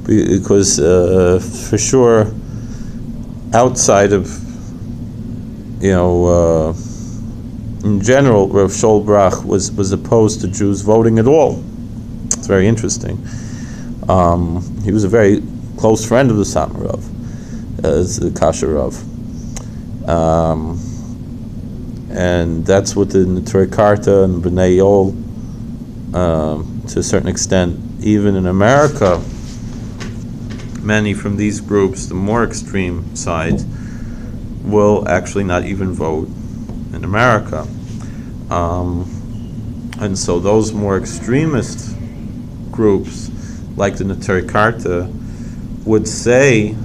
because for sure, outside of, in general, Rav Shaul Brach was opposed to Jews voting at all. It's very interesting. He was a very close friend of the Satmar Rav, as the Kasher Rav. And that's what in the Torah Karta and B'nai Yol, to a certain extent, even in America, many from these groups, the more extreme side, will actually not even vote in America. And so those more extremist groups, like the Neturei Karta, would say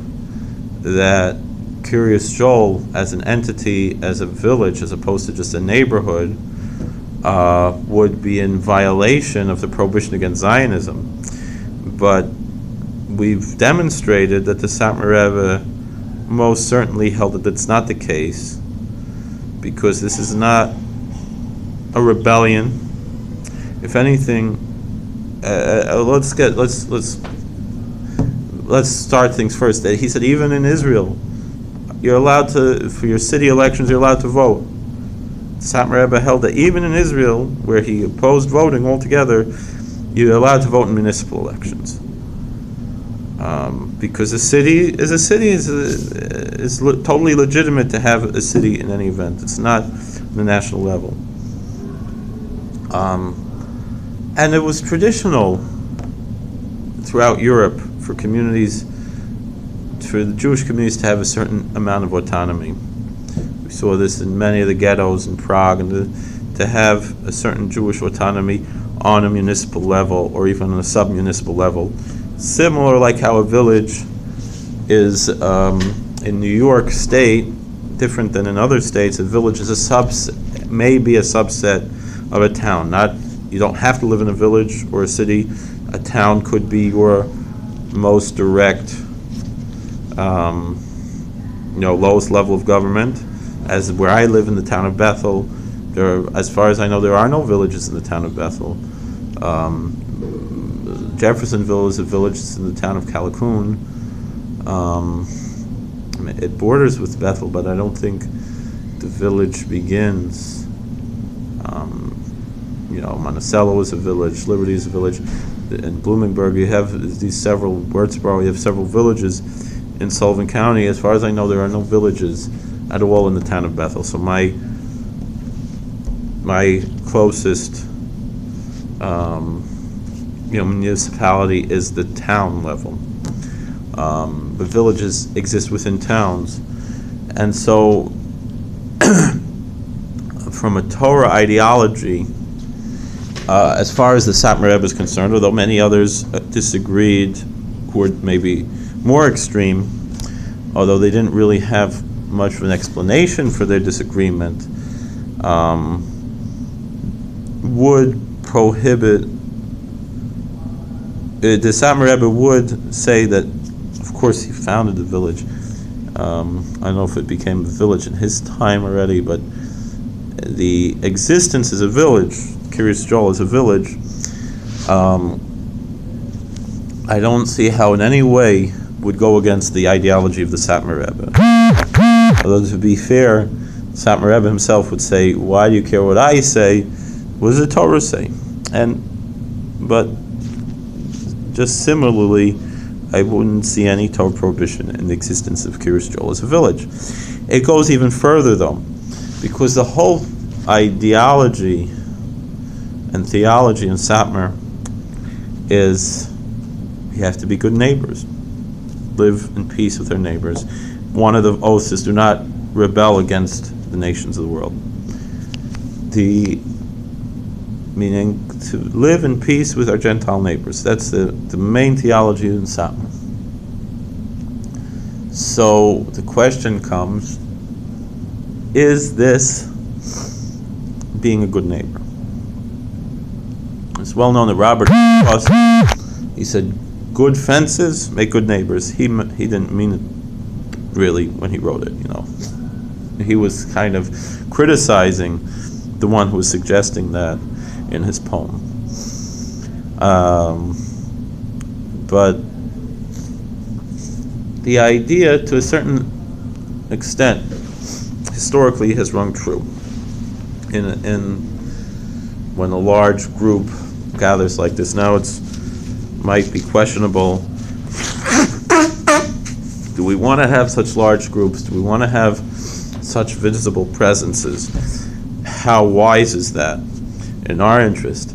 that Kiryas Joel, as an entity, as a village, as opposed to just a neighborhood, would be in violation of the prohibition against Zionism. But we've demonstrated that the Satmar Rebbe most certainly held that that's not the case, because this is not a rebellion. If anything, let's start things first. He said even in Israel, you're allowed to, for your city elections, you're allowed to vote. Satmar Rebbe held that even in Israel, where he opposed voting altogether, you're allowed to vote in municipal elections. Because a city is totally legitimate to have a city in any event. It's not on the national level. And it was traditional throughout Europe for communities, for the Jewish communities, to have a certain amount of autonomy. We saw this in many of the ghettos in Prague, and to have a certain Jewish autonomy on a municipal level or even on a sub-municipal level. Similar like how a village is in New York State, different than in other states. A village is may be a subset of a town. You don't have to live in a village or a city. A town could be your most direct, lowest level of government. As where I live in the town of Bethel, as far as I know, there are no villages in the town of Bethel. Jeffersonville is a village that's in the town of Callicoon. It borders with Bethel, but I don't think the village begins. Monticello is a village, Liberty is a village. In Bloomingburg, you have Wurtsboro, you have several villages. In Sullivan County, as far as I know, there are no villages at all in the town of Bethel. So my closest municipality is the town level. The villages exist within towns. And so from a Torah ideology, as far as the Satmar Rebbe is concerned, although many others disagreed, who were maybe more extreme, although they didn't really have much of an explanation for their disagreement, would prohibit, the Satmar Rebbe would say that, of course, he founded the village. I don't know if it became a village in his time already, but the existence as a village, Kiryas Joel as a village, I don't see how in any way would go against the ideology of the Satmar Rebbe. Although, to be fair, Satmar Rebbe himself would say, why do you care what I say? What does the Torah say? But just similarly, I wouldn't see any Torah prohibition in the existence of Kiryas Joel as a village. It goes even further, though, because the whole ideology and theology in Satmar is you have to be good neighbors, live in peace with their neighbors. One of the oaths is do not rebel against the nations of the world. Meaning to live in peace with our Gentile neighbors. That's the main theology in Satmar. So the question comes, is this being a good neighbor? It's well known that Robert he said, good fences make good neighbors. He didn't mean it really when he wrote it, He was kind of criticizing the one who was suggesting that in his poem. But the idea, to a certain extent, historically has rung true. In when a large group gathers like this, now it's might be questionable. Do we want to have such large groups? Do we want to have such visible presences? How wise is that in our interest?